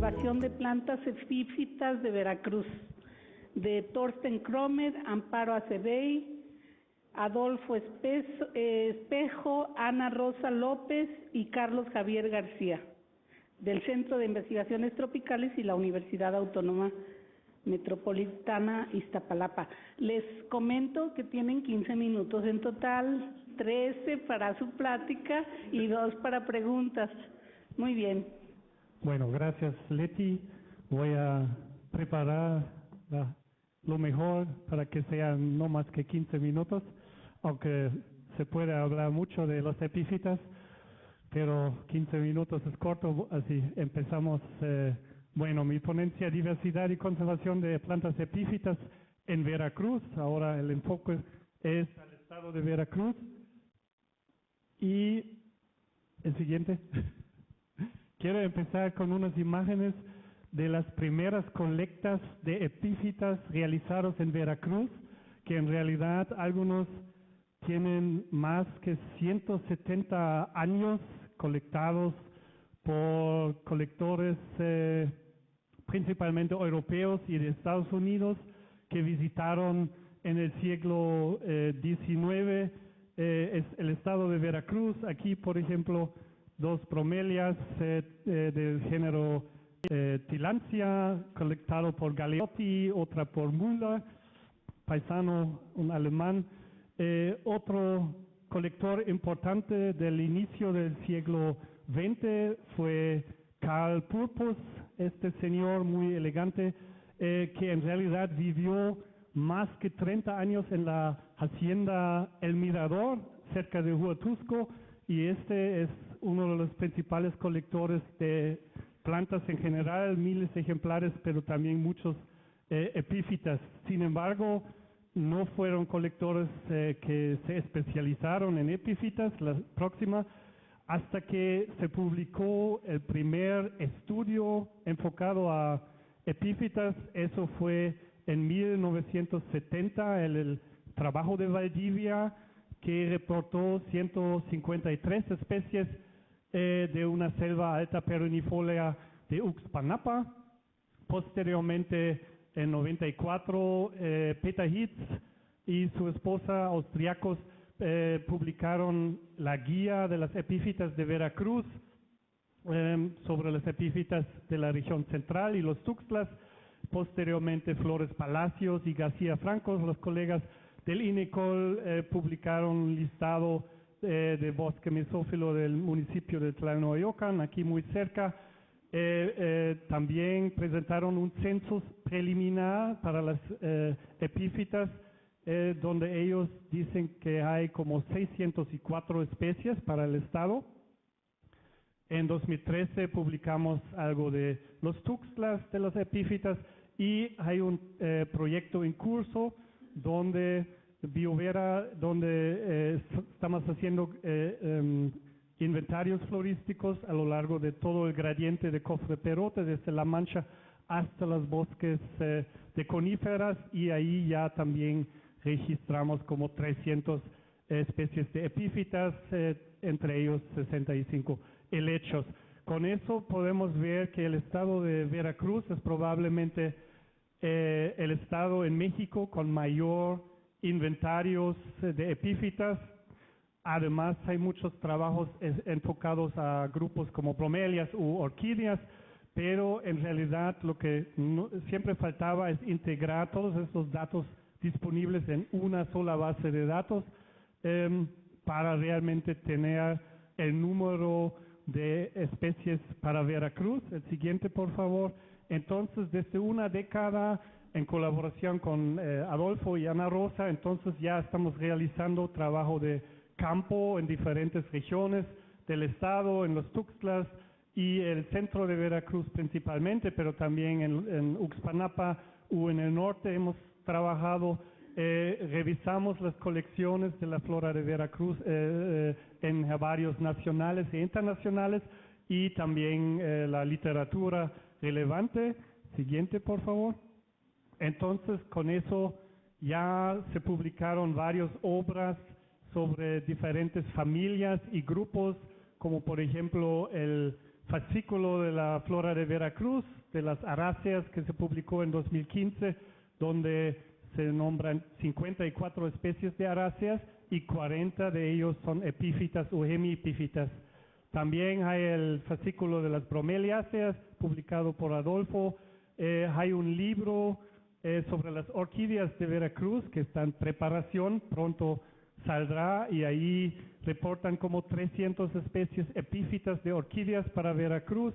Conservación de Plantas Epífitas de Veracruz, de Thorsten Kromer, Amparo Acebey, Adolfo Espejo, Ana Rosa López y Carlos Javier García, del Centro de Investigaciones Tropicales y la Universidad Autónoma Metropolitana Iztapalapa. Les comento que tienen 15 minutos en total, 13 para su plática y 2 para preguntas. Muy bien. Bueno, gracias Leti. Voy a preparar lo mejor para que sean no más que 15 minutos, aunque se puede hablar mucho de los epífitas, pero 15 minutos es corto, así empezamos. Bueno, mi ponencia Diversidad y Conservación de Plantas Epífitas en Veracruz. Ahora el enfoque es al estado de Veracruz. Y el siguiente. Quiero empezar con unas imágenes de las primeras colectas de epífitas realizadas en Veracruz, que en realidad algunos tienen más que 170 años colectados por colectores principalmente europeos y de Estados Unidos, que visitaron en el siglo XIX es el estado de Veracruz. Aquí, por ejemplo, 2 bromelias del género Tillandsia, colectado por Galeotti, otra por Müller, paisano, un alemán. Otro colector importante del inicio del siglo XX fue Karl Purpus, este señor muy elegante, que en realidad vivió más que 30 años en la hacienda El Mirador, cerca de Huatusco, y este es uno de los principales colectores de plantas en general, miles de ejemplares, pero también muchos epífitas. Sin embargo, no fueron colectores que se especializaron en epífitas, la próxima, hasta que se publicó el primer estudio enfocado a epífitas. Eso fue en 1970, el trabajo de Valdivia, que reportó 153 especies de una selva alta perennifolia de Uxpanapa. Posteriormente, en 94, Peter Hitz y su esposa, austriacos, publicaron la guía de las epífitas de Veracruz, sobre las epífitas de la región central y los tuxtlas. Posteriormente, Flores Palacios y García Franco, los colegas del INECOL, publicaron un listado de bosque mesófilo del municipio de Tlalnoyocan, aquí muy cerca. También presentaron un censo preliminar para las epífitas, donde ellos dicen que hay como 604 especies para el estado. En 2013 publicamos algo de los tuxtlas de las epífitas y hay un proyecto en curso donde Biovera, donde estamos haciendo inventarios florísticos a lo largo de todo el gradiente de Cofre Perote, desde La Mancha hasta los bosques de coníferas, y ahí ya también registramos como 300 especies de epífitas, entre ellos 65 helechos. Con eso podemos ver que el estado de Veracruz es probablemente el estado en México con mayor inventarios de epífitas. Además, hay muchos trabajos enfocados a grupos como bromelias u orquídeas, pero en realidad lo que siempre faltaba es integrar todos estos datos disponibles en una sola base de datos para realmente tener el número de especies para Veracruz. El siguiente, por favor. Entonces, desde una década, en colaboración con Adolfo y Ana Rosa, entonces ya estamos realizando trabajo de campo en diferentes regiones del estado, en los tuxtlas y el centro de Veracruz principalmente, pero también en Uxpanapa o en el norte hemos trabajado. Revisamos las colecciones de la flora de Veracruz en herbarios nacionales e internacionales, y también la literatura relevante. Siguiente, por favor. Entonces, con eso ya se publicaron varias obras sobre diferentes familias y grupos, como por ejemplo el fascículo de la flora de Veracruz, de las aráceas, que se publicó en 2015, donde se nombran 54 especies de aráceas y 40 de ellos son epífitas o hemiepífitas. También hay el fascículo de las bromeliáceas, publicado por Adolfo. Hay un libro sobre las orquídeas de Veracruz que está en preparación, pronto saldrá, y ahí reportan como 300 especies epífitas de orquídeas para Veracruz.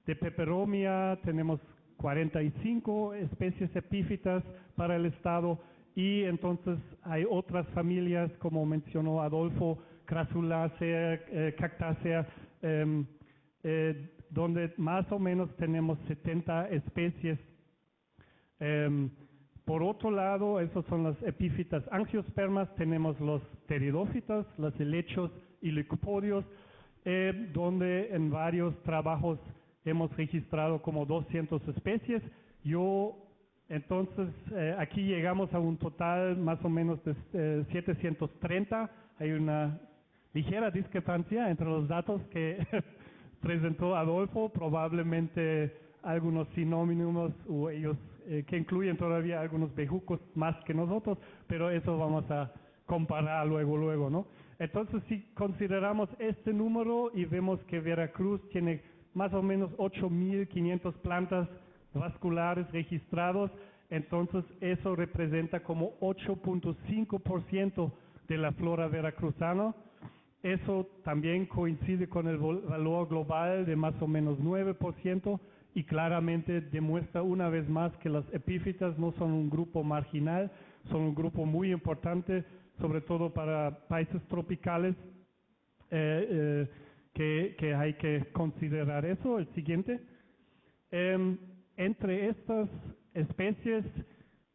De peperomia tenemos 45 especies epífitas para el estado, y entonces hay otras familias, como mencionó Adolfo, Crassulácea, Cactácea, donde más o menos tenemos 70 especies. Por otro lado, esos son las epífitas angiospermas, tenemos los pteridófitas, los helechos y licopodios, donde en varios trabajos hemos registrado como 200 especies. Entonces, aquí llegamos a un total más o menos de 730. Hay una ligera discrepancia entre los datos que presentó Adolfo, probablemente algunos sinónimos o ellos que incluyen todavía algunos bejucos más que nosotros, pero eso vamos a comparar luego, ¿no? Entonces, si consideramos este número y vemos que Veracruz tiene más o menos 8.500 plantas vasculares registrados, entonces eso representa como 8.5% de la flora veracruzana. Eso también coincide con el valor global de más o menos 9%, y claramente demuestra una vez más que las epífitas no son un grupo marginal, son un grupo muy importante, sobre todo para países tropicales, que hay que considerar eso. El siguiente. Entre estas especies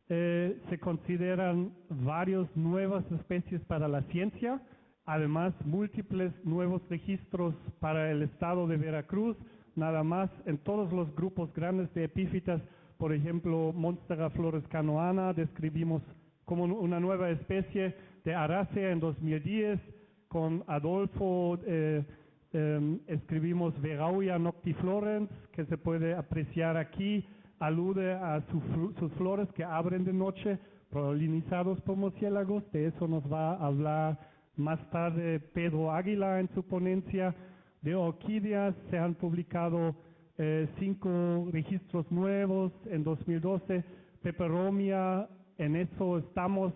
se consideran varias nuevas especies para la ciencia, además múltiples nuevos registros para el estado de Veracruz, nada más en todos los grupos grandes de epífitas. Por ejemplo, Monstera florescanoana describimos como una nueva especie de arácea en 2010, con Adolfo escribimos Verauia noctiflorens, que se puede apreciar aquí, alude a sus flores que abren de noche, polinizados por murciélagos. De eso nos va a hablar más tarde Pedro Águila en su ponencia. De orquídeas se han publicado 5 registros nuevos en 2012. Peperomia, en eso estamos,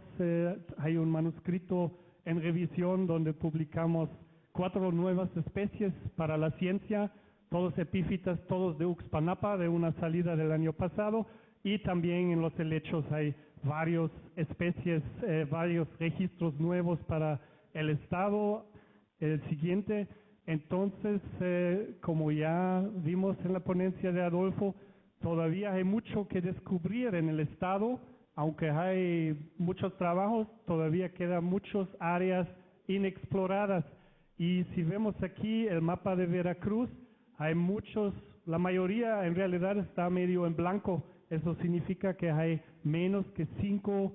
hay un manuscrito en revisión donde publicamos 4 nuevas especies para la ciencia, todos epífitas, todos de Uxpanapa, de una salida del año pasado, y también en los helechos hay varias especies, varios registros nuevos para el estado. El siguiente. Entonces, como ya vimos en la ponencia de Adolfo, todavía hay mucho que descubrir en el estado, aunque hay muchos trabajos, todavía quedan muchas áreas inexploradas. Y si vemos aquí el mapa de Veracruz, hay muchos, la mayoría en realidad está medio en blanco. Eso significa que hay menos que 5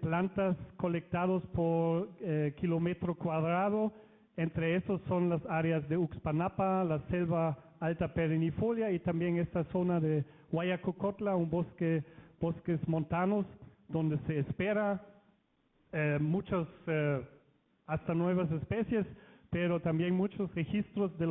plantas colectadas por kilómetro cuadrado. Entre esos son las áreas de Uxpanapa, la selva alta perennifolia y también esta zona de Guayacocotla, bosques montanos, donde se espera muchas hasta nuevas especies, pero también muchos registros de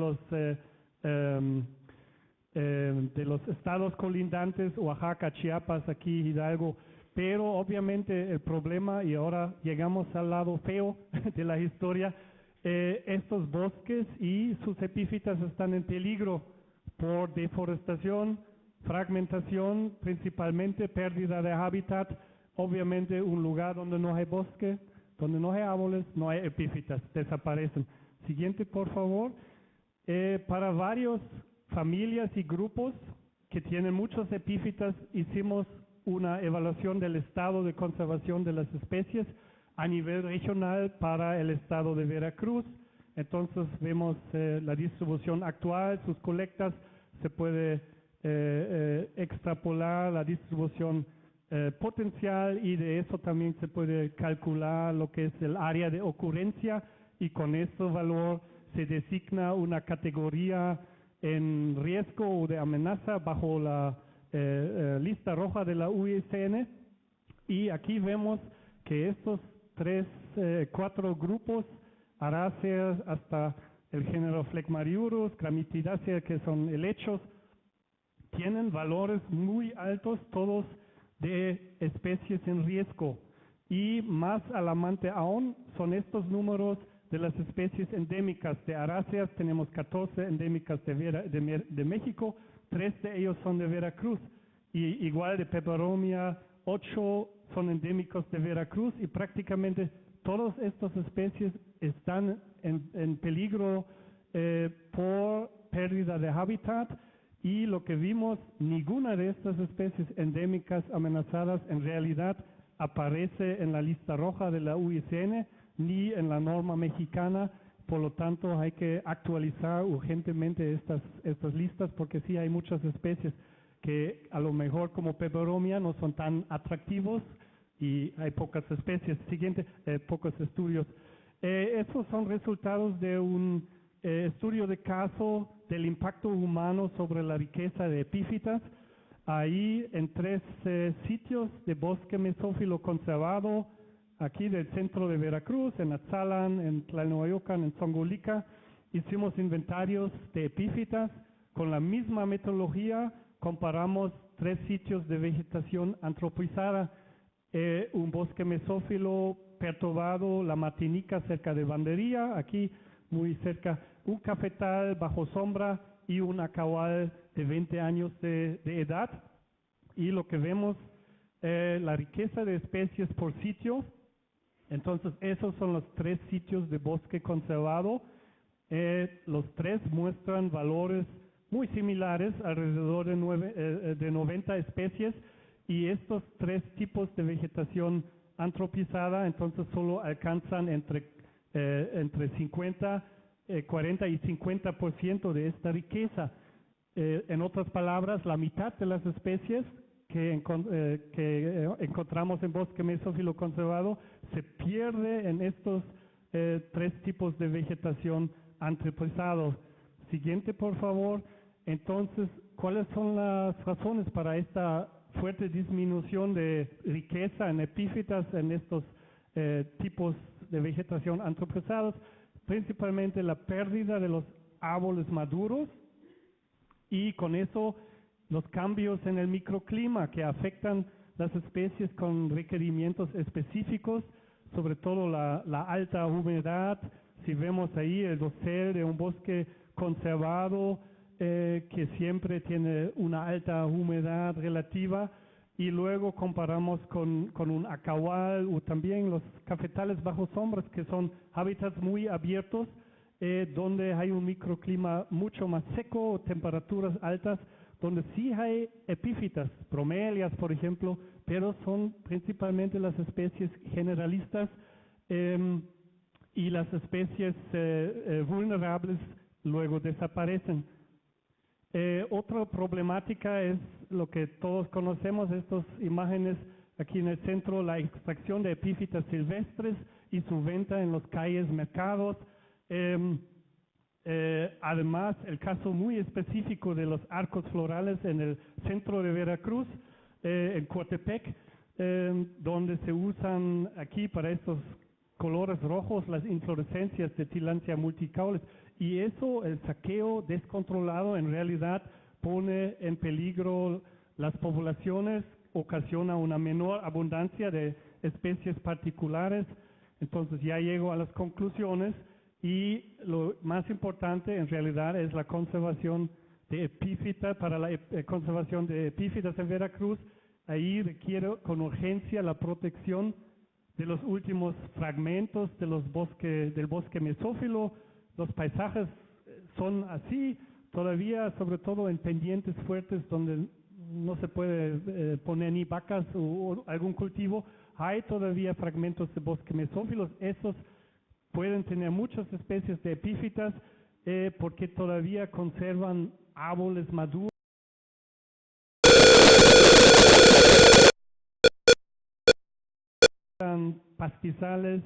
los estados colindantes, Oaxaca, Chiapas, aquí Hidalgo. Pero obviamente el problema, y ahora llegamos al lado feo de la historia, estos bosques y sus epífitas están en peligro por deforestación, fragmentación, principalmente pérdida de hábitat. Obviamente un lugar donde no hay bosque, donde no hay árboles, no hay epífitas, desaparecen. Siguiente, por favor. Para varias familias y grupos que tienen muchas epífitas, hicimos una evaluación del estado de conservación de las especies a nivel regional para el estado de Veracruz. Entonces vemos la distribución actual, sus colectas, se puede extrapolar la distribución potencial, y de eso también se puede calcular lo que es el área de ocurrencia, y con ese valor se designa una categoría en riesgo o de amenaza bajo la lista roja de la UICN. Y aquí vemos que estos cuatro grupos, Aráceas hasta el género Phlegmariurus, Gramitidaceae, que son helechos, tienen valores muy altos, todos de especies en riesgo. Y más alarmante aún son estos números de las especies endémicas. De Aráceas tenemos 14 endémicas de México, 3 de ellos son de Veracruz. Y igual de Peperomia, 8 son endémicos de Veracruz, y prácticamente todas estas especies están en peligro por pérdida de hábitat. Y lo que vimos, ninguna de estas especies endémicas amenazadas en realidad aparece en la lista roja de la UICN ni en la norma mexicana. Por lo tanto, hay que actualizar urgentemente estas listas, porque sí hay muchas especies que a lo mejor como Peperomia no son tan atractivos y hay pocas especies. Siguiente, pocos estudios. Estos son resultados de un estudio de caso del impacto humano sobre la riqueza de epífitas. Ahí en 3 sitios de bosque mesófilo conservado, aquí del centro de Veracruz, en Atzalan, en Tlalnoyocan, en Zongolica, hicimos inventarios de epífitas. Con la misma metodología comparamos 3 sitios de vegetación antropizada, un bosque mesófilo perturbado, la Martinica cerca de Bandería, aquí muy cerca, un cafetal bajo sombra y un acahual de 20 años de edad. Y lo que vemos, la riqueza de especies por sitio. Entonces, esos son los 3 sitios de bosque conservado. Los 3 muestran valores muy similares, alrededor de 90 especies, y estos 3 tipos de vegetación antropizada entonces solo alcanzan entre 40 y 50% de esta riqueza. En otras palabras, la mitad de las especies que encontramos en bosque mesófilo conservado se pierde en estos 3 tipos de vegetación antropizados. Siguiente, por favor. Entonces, ¿cuáles son las razones para esta fuerte disminución de riqueza en epífitas en estos tipos de vegetación antropizados? Principalmente la pérdida de los árboles maduros, y con eso los cambios en el microclima que afectan las especies con requerimientos específicos, sobre todo la alta humedad. Si vemos ahí el dosel de un bosque conservado que siempre tiene una alta humedad relativa, y luego comparamos con un acahual o también los cafetales bajo sombras, que son hábitats muy abiertos, donde hay un microclima mucho más seco, temperaturas altas, donde sí hay epífitas, bromelias por ejemplo, pero son principalmente las especies generalistas, y las especies vulnerables luego desaparecen. Otra problemática es lo que todos conocemos, estas imágenes aquí en el centro, la extracción de epífitas silvestres y su venta en las calles, mercados. Además, el caso muy específico de los arcos florales en el centro de Veracruz, en Coatepec, donde se usan aquí para estos colores rojos las inflorescencias de Tillandsia multicaules, y eso, el saqueo descontrolado, en realidad pone en peligro las poblaciones, ocasiona una menor abundancia de especies particulares. Entonces ya llego a las conclusiones, y lo más importante en realidad es la conservación de epífitas. Para la conservación de epífitas en Veracruz, ahí requiere con urgencia la protección de los últimos fragmentos de del bosque mesófilo. Los paisajes son así, todavía, sobre todo en pendientes fuertes donde no se puede poner ni vacas o algún cultivo, hay todavía fragmentos de bosque mesófilos. Esos pueden tener muchas especies de epífitas porque todavía conservan árboles maduros, pastizales,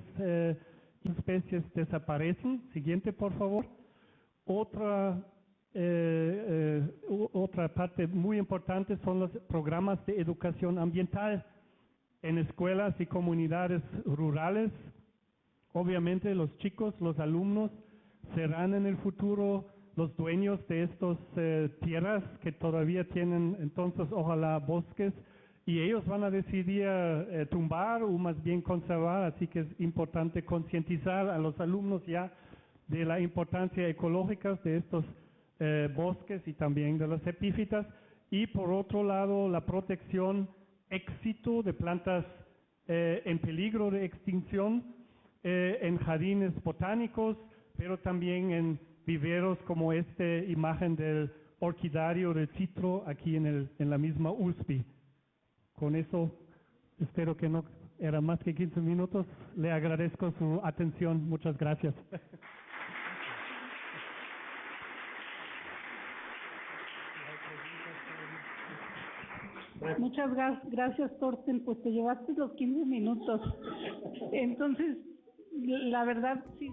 especies desaparecen. Siguiente, por favor. Otra otra parte muy importante son los programas de educación ambiental en escuelas y comunidades rurales. Obviamente los chicos, los alumnos, serán en el futuro los dueños de estas tierras que todavía tienen entonces ojalá bosques, y ellos van a decidir tumbar o más bien conservar, así que es importante concientizar a los alumnos ya de la importancia ecológica de estos bosques y también de las epífitas. Y por otro lado, la protección éxito de plantas en peligro de extinción en jardines botánicos, pero también en viveros como esta imagen del orquidario del citro aquí en la misma USPI. Con eso, espero que no era más que 15 minutos. Le agradezco su atención. Muchas gracias. Muchas gracias, Torsten, pues te llevaste los 15 minutos. Entonces, la verdad, sí.